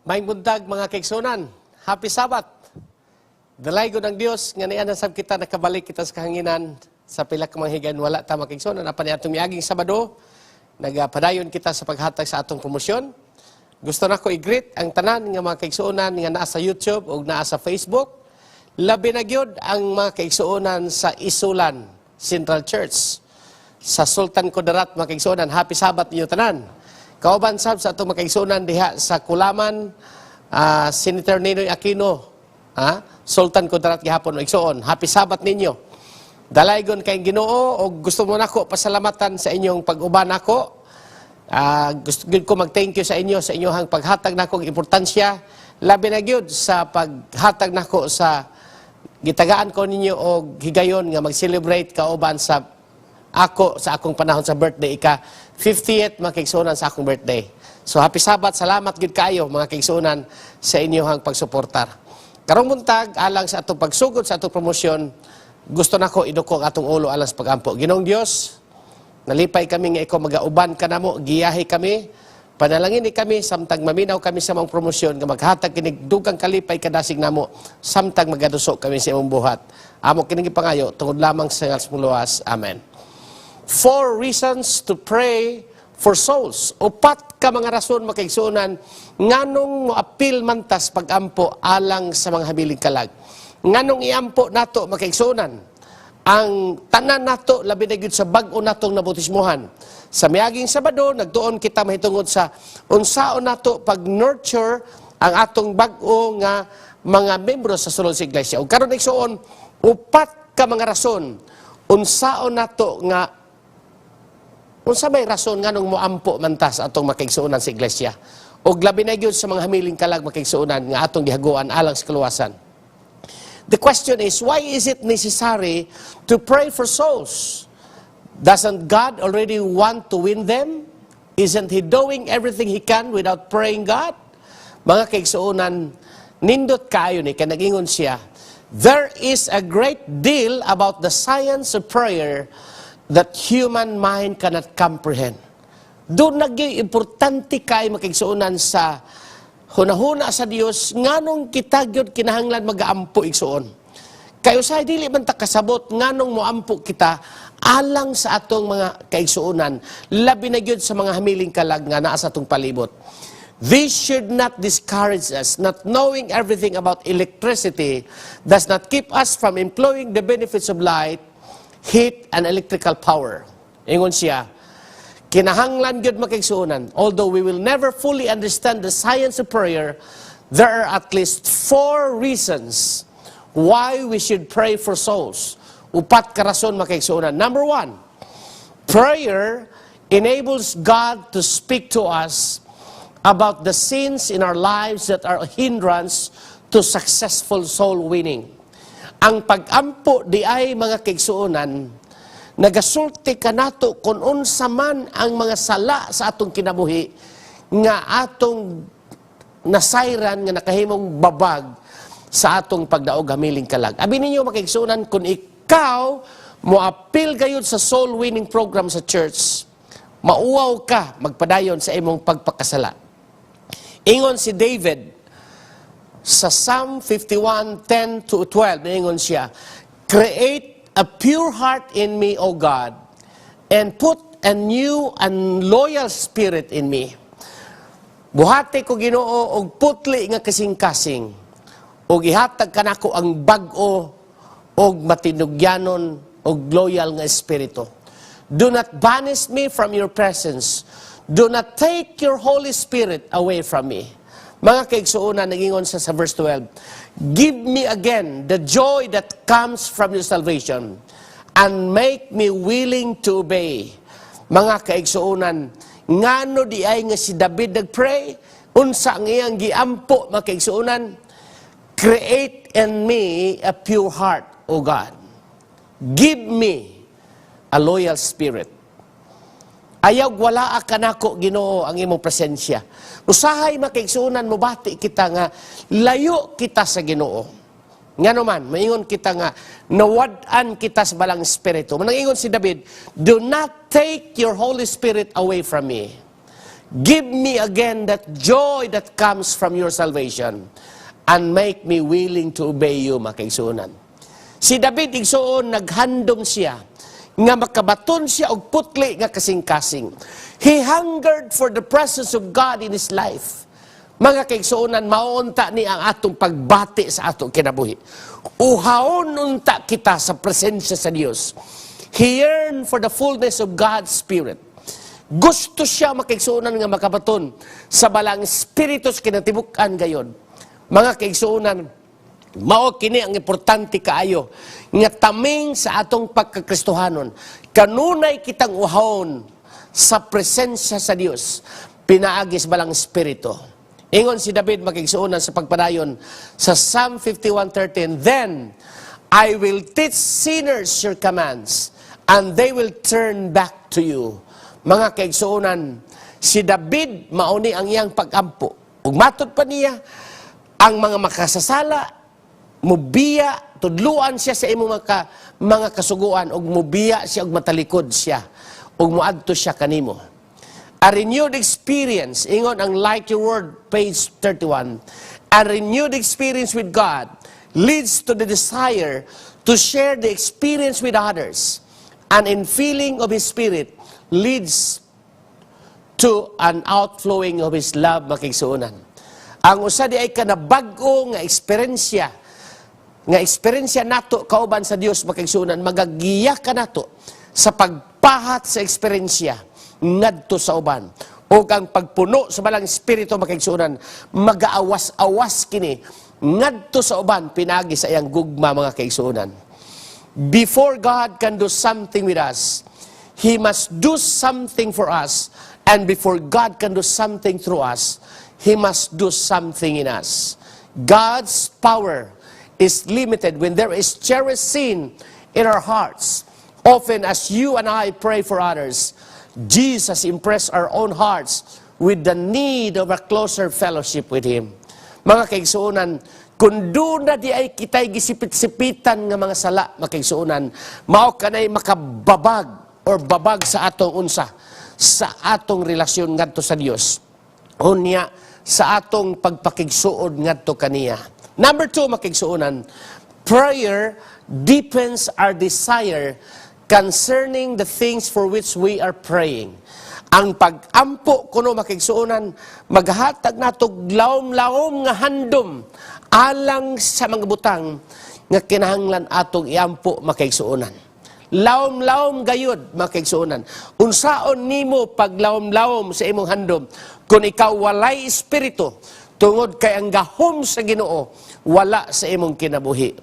Maayong buntag mga kaigsunan. Happy Sabbath. Dalay ko ng Dios nga niya nasab kita nakabalik kita sa kahanginan sa pila ka mga higan wala ta mga kaigsunan. Apan atong miaging Sabado nagapadayon kita sa paghatag sa atong promosyon. Gusto na ko i-greet ang tanan nga mga kaigsunan nga naa sa YouTube o naa sa Facebook. Labi na gyud ang mga kaigsunan sa Isulan Central Church sa Sultan Kudarat mga kaigsunan. Happy Sabbath niyo tanan. Kauban sab sa atong makaigsunan diha sa Kulaman, Senator Ninoy Aquino, Sultan Kudarat gihapon igsuon. Happy Sabbath ninyo. Dalaygon kay Ginoo o gusto mo nako pasalamatan sa inyong pag-uban nako. Gusto ko mag-thank you sa inyo sa inyong paghatag nako ng importansya labi na gyud sa paghatag nako sa gitagaan ko ninyo og higayon nga mag-celebrate kauban sa ako sa akong panahon sa birthday ika 50th mga kaigsunan sa akong birthday. So happy Sabbath, salamat gid kayo mga kaigsunan sa inyong pagsuportar. Karong buntag alang sa atong pagsugod sa atong promosyon, gusto nako iduko ang atong ulo alang sa pagampo. Ginoong Dios, nalipay kami nga ikaw magauban ka namo, giyahi kami, panalangin ni kami samtang maminaw kami sa mga promosyon nga maghatag kinig dugang kalipay kadasig namo samtang magadusok kami sa imong buhat. Amo kining pangayo tungod lamang sa ngalan sa luwas. Amen. 4 reasons to pray for souls. Upat ka mga rason makaigsunan nganong moapil mantas pagampo alang sa mga habiling kalag. Nganong iampo nato makaigsunan ang tanan nato labi na gyud sa bag-o natong nabutismuhan. Sa miaging Sabado nagtuon kita mahitungod sa unsaon nato pag-nurture ang atong bag-o nga mga membro sa sulod sa iglesia. Ug karon igsuon upat ka mga rason unsaon nato nga unsa may rason nganong moampo mantas atong makaigsuonan sa iglesia. Og labi na gyud sa mga hamiling kalag makaigsuonan nga atong gihaguan alang sa kaluwasan. The question is, why is it necessary to pray for souls? Doesn't God already want to win them? Isn't He doing everything He can without praying God? Mga kaigsuonan, nindot kayo ni kanag-ingon siya, there is a great deal about the science of prayer that human mind cannot comprehend. Doon nagyoy importante kay makaigsuonan sa hunahuna sa Dios nganong kita gyud kinahanglan magaampo igsuon. Kayo sa dili man ta kasabot nganong moampo kita alang sa atong mga kaigsuonan labi na gyud sa mga hamiling kalag nga naa sa atong palibot. This should not discourage us. Not knowing everything about electricity does not keep us from employing the benefits of light, heat, and electrical power. Ingon siya, kinahanglan gyud makaigsuonan. Although we will never fully understand the science of prayer, there are at least 4 reasons why we should pray for souls. Upat ka rason makaigsuonan. Number 1, prayer enables God to speak to us about the sins in our lives that are a hindrance to successful soul winning. Ang pag-ampo di ay mga kaigsuonan, nagasulti ka nato kung unsa man ang mga sala sa atong kinabuhi nga atong nasayran nga nakahimong babag sa atong pagdaog hamiling kalag. Abi ninyo mga kaigsuonan, kung ikaw moapil gayud sa soul winning program sa church, mauwaw ka magpadayon sa imong pagpakasala. Ingon si David sa Psalm 51:10-12, ingon siya, create a pure heart in me, O God, and put a new and loyal spirit in me. Buhati ko Ginoo og putli nga kasing-kasing, og ihatag kanako ang bag-o og matinugyanon og loyal nga espiritu. Do not banish me from your presence. Do not take your Holy Spirit away from me. Mga kaigsuonan, nagingon sa verse 12, give me again the joy that comes from your salvation and make me willing to obey. Mga kaigsuonan, ngano di ay nga si David nagpray, unsa ang iyang giampo, mga kaigsuonan, create in me a pure heart, O God. Give me a loyal spirit. Ayaw wala ka nako Ginoo ang imong presensya. Usahay makaigsuonan mo bati kita nga layo kita sa Ginoo. Ngano man maingon kita nga nawad-an kita sa balang espiritu. Manangingon si David, do not take your Holy Spirit away from me. Give me again that joy that comes from your salvation and make me willing to obey you, mga kaigsuonan. Si David, igsuon, naghandom siya nga makabaton siya og putli nga kasing-kasing. He hungered for the presence of God in his life. Mga kaigsuonan, maunta ni ang atong pagbati sa atong kinabuhi. Uhaon unta kita sa presensya sa Dios. He yearned for the fullness of God's Spirit. Gusto siya makaigsuonan nga makabaton sa balang espiritus kinatibukan gayon. Mga kaigsuonan, mao kini ang importante kaayo nga taming sa atong pagkakristohanon. Kanunay kitang uhawon sa presensya sa Dios, pinaagis balang espiritu. Ingon si David makigsuonan sa pagpadayon sa Psalm 51:13, "Then I will teach sinners your commands, and they will turn back to you." Mga kaigsuonan, si David mauni ang iyang pag-ampo. Ug matod pa niya, ang mga makasasala, mubiya, tudluan siya sa imong mga kasuguan, ug mubiya siya ug matalikod siya, ug muadto siya kanimo. A renewed experience, ingon ang Like Your Word, page 31, a renewed experience with God leads to the desire to share the experience with others. And in feeling of His Spirit leads to an outflowing of His love, makigsuonan. Ang usa di ay kanabag-o nga eksperyensya nato kauban sa Dios, makigsuonan, magagiya ka nato sa pagpahat sa eksperyensya ngadto sa uban. O ang pagpuno sa balang espiritu, makigsuonan, magaawas-awas kini ngadto sa uban, pinagi sa iyang gugma, mga kaigsuonan. Before God can do something with us, He must do something for us. And before God can do something through us, He must do something in us. God's power is limited when there is cherished sin in our hearts. Often as you and I pray for others, Jesus impressed our own hearts with the need of a closer fellowship with Him. Mga kaigsuonan, kung doon na di ay kita'y gisipit-sipitan nga mga sala, mga kaigsuonan, mao kanay makababag or babag sa atong unsa, sa atong relasyon ngadto sa Dios. Unya, sa atong pagpakigsuod ngadto kaniya. Number 2, mga kaigsuonan, prayer deepens our desire concerning the things for which we are praying. Ang pag-ampo kuno, makigsuonan, maghatag natog lawom-lawom nga handom alang sa mga butang nga kinahanglan atong iampo, makigsuonan. Lawom-lawom gayud, makigsuonan. Unsaon nimo paglawom-lawom sa imong handom kung ikaw walay espiritu, tungod kay ang gahom sa Ginoo wala sa imong kinabuhi.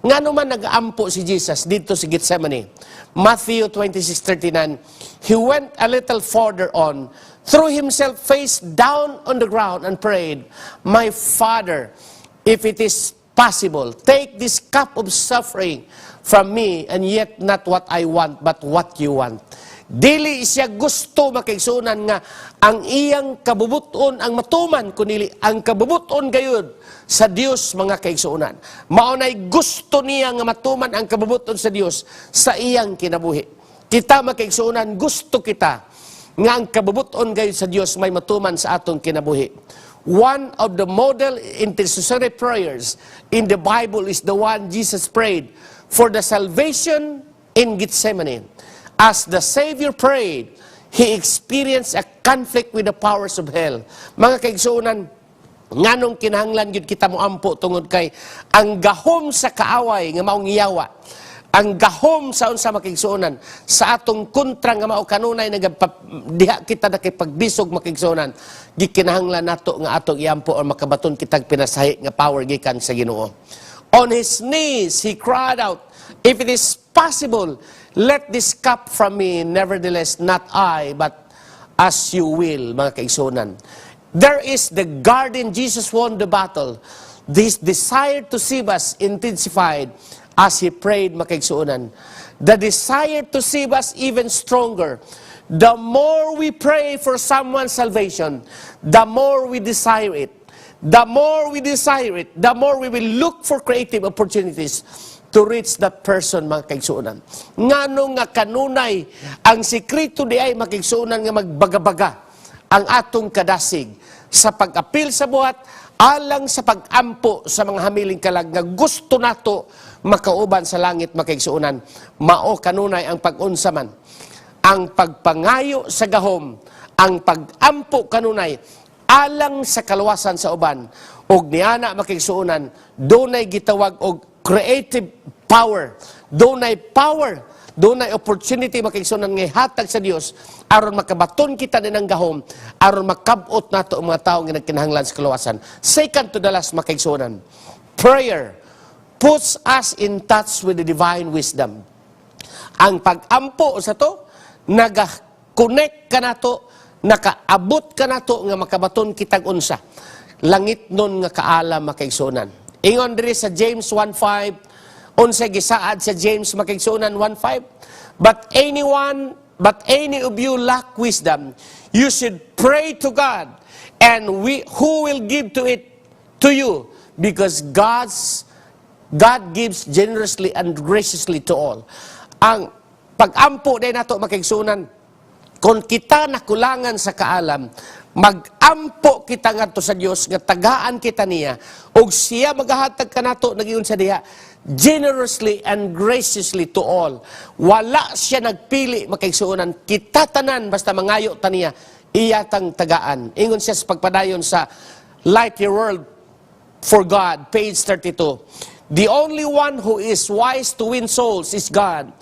Nga naman nag-ampo si Jesus dito sa Gethsemane. Matthew 26:39, He went a little further on, threw Himself face down on the ground and prayed, "My Father, if it is possible, take this cup of suffering from me, and yet not what I want, but what you want." Dili siya gusto, makigsuonan, nga ang iyang kabubuton ang matuman, kunili ang kabubuton gayud sa Dios, mga kaigsuonan. Maunay gusto niya nga matuman ang kabubuton sa Dios sa iyang kinabuhi. Kita, mga kaigsuonan, gusto kita nga ang kabubuton gayud sa Dios may matuman sa atong kinabuhi. One of the model intercessory prayers in the Bible is the one Jesus prayed for the salvation in Gethsemane. As the Savior prayed, He experienced a conflict with the powers of hell. Mga kaigsuonan, nganong kinahanglan yun kita mo ampo tungod kay ang gahom sa kaaway nga maong iyawa, ang gahom sa unsa, makigsuonan, sa atong kontra nga mao kanunay diha kita nakipagbisog, makigsuonan, gikinahanglan nato nga atong iampo o makabaton kitag pinasahi nga power gikan sa Ginoo. On his knees, he cried out, "If it is possible, let this cup from me, nevertheless not I, but as you will," mga kaigsuonan. There is the garden, Jesus won the battle. This desire to save us intensified as He prayed, mga kaigsuonan. The desire to save us even stronger. The more we pray for someone's salvation, the more we desire it. The more we desire it, the more we will look for creative opportunities to reach that person, mga kaigsuonan. Ngano nga kanunay, ang sikreto di ay, makigsuonan, nga magbagabaga ang atong kadasig sa pag-apil sa buhat alang sa pag-ampo sa mga hamiling kalag nga gusto nato makauban sa langit makaigsuonan. Mao kanunay ang pag-unsaman, ang pagpangayo sa gahom, ang pag-ampo kanunay alang sa kaluwasan sa uban, og niana makaigsuonan dunay gitawag og creative power, dunay power, dunay opportunity makaigsuonan nga hatag sa Dios aron makabaton kita din ang gahom, aron makabot nato ang mga tawo nga nagkinahanglan sa kaluwasan. Second to the last makaigsuonan, prayer puts us in touch with the divine wisdom. Ang pag-ampo sa to, naga-connect ka nato, nakaabot ka nato nga makabaton kitag unsa. Langit nun nga kaalam makaigsuonan. Ingon diri sa James 1:5, unsa gisaad sa James makaigsuonan 1:5, but any of you lack wisdom, you should pray to God, and who will give to it to you, because God gives generously and graciously to all. Ang pag-ampo din nato makaigsuonan, kung kita nakulangan sa kaalam, mag-ampo kita ngadto sa Dios nga tagaan kita niya, ug siya magahatag kanato nagiun sa diha generously and graciously to all. Wala siya nagpili makaigsuonan, kita tanan basta mangayo ta niya iyatang tagaan. Ingon siya sa pagpadayon sa Light Your World for God, page 32. The only one who is wise to win souls is God.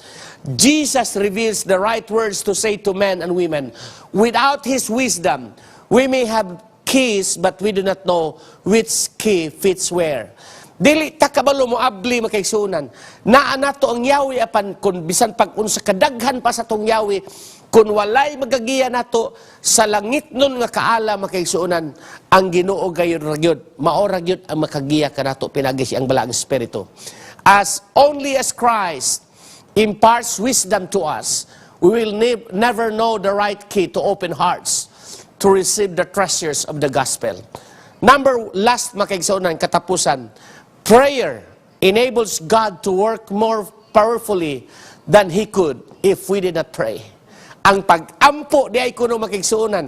Jesus reveals the right words to say to men and women. Without His wisdom, we may have keys, but we do not know which key fits where. Dili takabalo mo abli makaigsuonan. Naa nato ang yawi apan kun bisan pag unsa kadaghan pa sa tong yawi, kun walay magagiya nato sa langit nun nga kaala makaigsuonan, ang Ginoo gayud ragyod, mao ragyod ang makagiya kanato pinagi siyang balaang espiritu. As only as Christ imparts wisdom to us, we will never know the right key to open hearts to receive the treasures of the gospel. Last makaigsuonan, katapusan, prayer enables God to work more powerfully than He could if we did not pray. Ang pag-ampo di ay kuno makaigsuonan,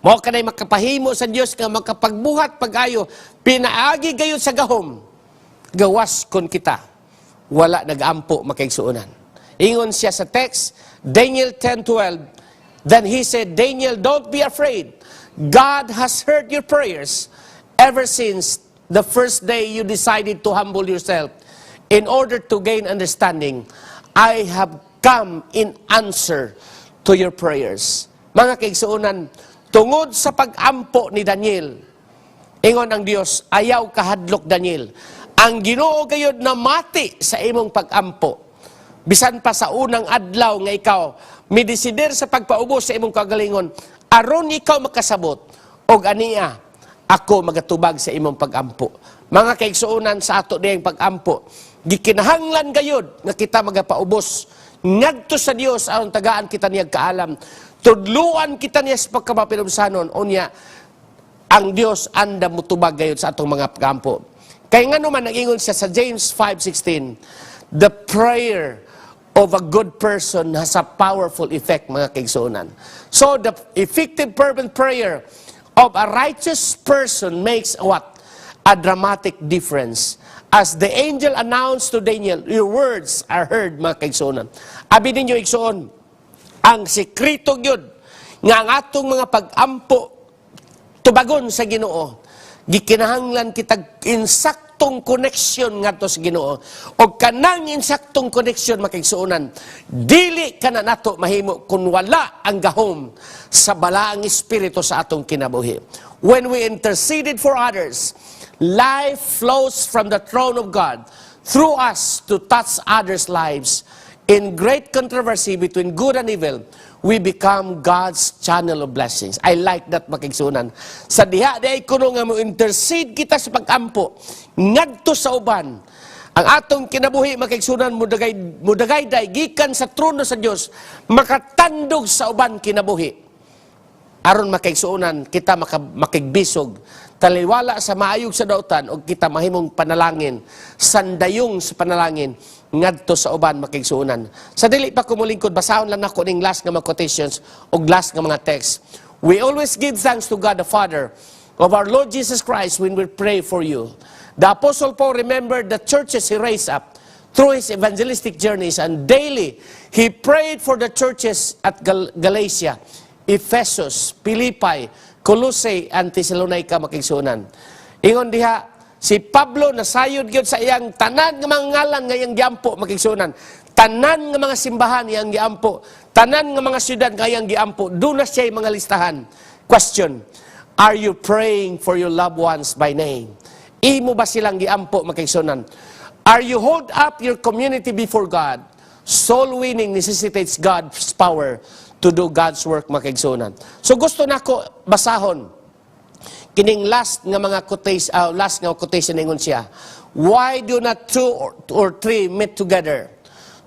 mao kanay makapahimo sa Dios nga makapagbuhat pag-ayo pinaagi gayud sa gahom, gawas kon kita wala nag-ampo makaigsuonan. Ingon siya sa text, Daniel 10:12, then he said, Daniel, don't be afraid. God has heard your prayers ever since the first day you decided to humble yourself in order to gain understanding. I have come in answer to your prayers. Mga kaigsuonan, tungod sa pag-ampo ni Daniel, ingon ang Dios, ayaw kahadlok Daniel. Ang Ginoo gayud na mati sa imong pag-ampo. Bisan pa sa unang adlaw nga ikaw midesider sa pagpaubos sa imong kagalingon, aron ikaw makasabot og aniya ako magatubag sa imong pag-ampo. Mga kaigsuonan, sa ato diyang pag-ampo, gikinahanglan gayud nga kita magapaubos ngadto sa Dios aron tagaan kita niya kaalam, tudluan kita niya sa pagkamapinumsanon, unya ang Dios anda mutubag gayud sa atong mga pag-ampo. Kay ngano man nagingon siya sa James 5:16, the prayer of a good person has a powerful effect, mga kaigsuonan. So the effective fervent prayer of a righteous person makes what? A dramatic difference. As the angel announced to Daniel, your words are heard, mga kaigsuonan. Abi ninyo igsuon, ang sekreto gyud nga ang atong mga pag-ampo tubagon sa Ginoo, gikinahanglan kitag insaktong connection ngadto sa Ginoo. Og kanang insaktong connection makaigsuonan, dili kana nato mahimo kun wala ang gahom sa balaang espiritu sa atong kinabuhi. When we interceded for others, life flows from the throne of God through us to touch others' lives. In great controversy between good and evil, we become God's channel of blessings. I like that, makaigsuonan. Sa diha di ay kuno nga mo intercede kita sa pag-ampo ngadto sa uban. Ang atong kinabuhi makaigsuonan mudagay day gikan sa trono sa Dios, makatandog sa uban kinabuhi. Aron makaigsuonan kita makigbisog, taliwala sa maayog sa dautan, o kita mahimong panalangin, sandayong sa panalangin ngadto sa uban makaigsuonan. Sa dili pa kumulingkod, basahon lang nako ning last nga mga quotations o last nga mga text. We always give thanks to God the Father of our Lord Jesus Christ when we pray for you. The Apostle Paul remembered the churches he raised up through his evangelistic journeys, and daily he prayed for the churches at Galatia, Ephesus, Philippi, Colossae, and Thessalonica, makigsunan. Ingon diha, si Pablo nasayod gyud sa iyang tanan nga mga ngalan nga iyang giampo, makigsunan. Tanan nga mga simbahan iyang giampo, tanan nga mga syudad nga iyang giampo, doon na siya mga listahan. Question, are you praying for your loved ones by name? Imo ba silang giampo, makigsunan? Are you hold up your community before God? Soul winning necessitates God's power to do God's work, makigsunan. So gusto nako basahon kining last nga quotation ingon siya. Why do not two or three meet together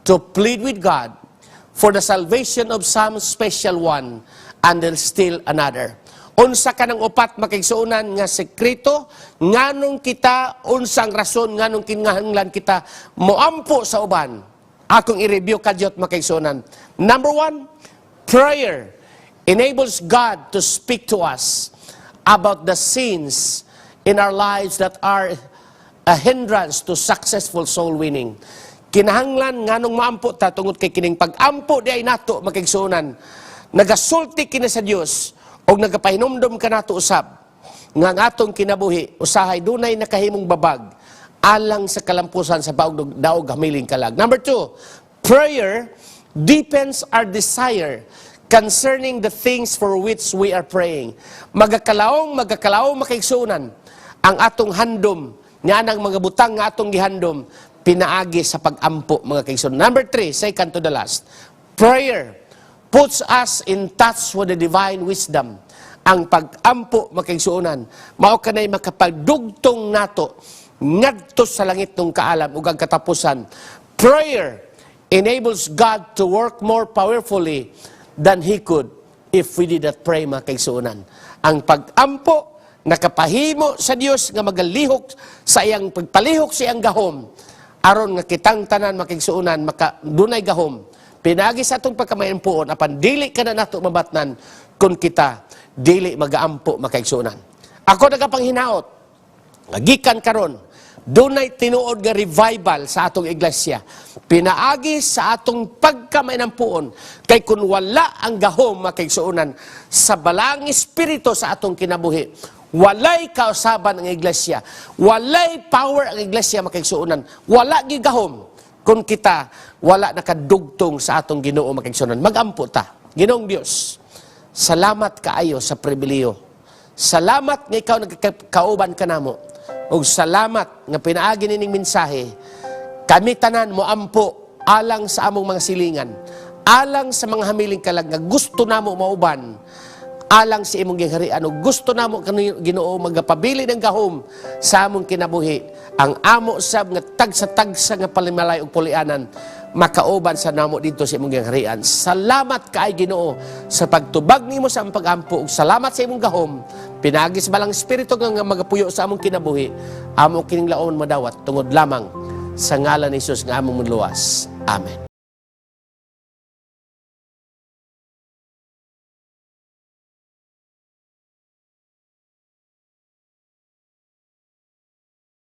to plead with God for the salvation of some special one, and there's still another? Unsa ka ng upat, makigsuunan nga sekreto, nganong kita, unsang rason, nganong kinahanglan kita moampo sa uban. Akong i-review kadyot, makigsuunan. Number 1, prayer enables God to speak to us about the sins in our lives that are a hindrance to successful soul winning. Kinahanglan nganong maampo ta tungod kay kining pag-ampo di ay nato, makigsuunan. Nagasulti kini sa Dios og nagapahinumdom ka nato usab nga ang atong kinabuhi usahay dunay nakahimong babag alang sa kalampusan sa daog hamiling kalag. Number 2, prayer deepens our desire concerning the things for which we are praying. Magakalaong makigsuunan ang atong handom nga nang mga butang nga atong gihandom pinaagi sa pag-ampo, mga kaigsuon. Number 3, second to the last, prayer puts us in touch with the divine wisdom. Ang pag-ampo, mga kaigsuonan, mao kanay makapagdugtong nato ngadto sa langit ng kaalam ug ang katapusan. Prayer enables God to work more powerfully than He could if we did not pray, mga kaigsuonan. Ang pag-ampo nakapahimo sa Dios nga magalihok sa iyang pagpalihok sa iyang gahom aron nga kitang tanan, makigsuunan dunay gahom pinagi sa atong pagkamayampuon apan dili ka na nato mabatnan kung kita dili magaampo, makigsuunan. Ako nagapanghinaot gikan karon dunay tinuod nga revival sa atong iglesia pinaagi sa atong pagkamayampuon kay kun wala ang gahom, makigsuunan, sa balang espiritu sa atong kinabuhi, walay kausaban ang iglesia, walay power ang iglesia, makigsuunan, wala gigahom kung kita wala nakadugtong sa atong Ginoo, makigsuunan. Magampo ta. Ginoong Dios, salamat kaayo sa pribiliyo. Salamat nga ikaw nagkauban ka namo. Ug salamat nga pinaagi nining mensahe. Kami tanan mo ampo alang sa among mga silingan, alang sa mga hamiling kalag nga gusto namo mauban alang sa imong gingharian ug gusto namo Ginoo magapabili ng gahom sa among kinabuhi. Ang amo sab nga tagsa-tagsa nga palimalay ug pulianan makauban sa namo dito sa imong gingharian. Salamat kaay Ginoo sa pagtubag nimo sa among pag-ampo ug salamat sa imong gahom pinagi sa balang espiritu nga magapuyo sa among kinabuhi. Amo kining laon madawat tungod lamang sa ngalan ni Jesus nga among luwas. Amen.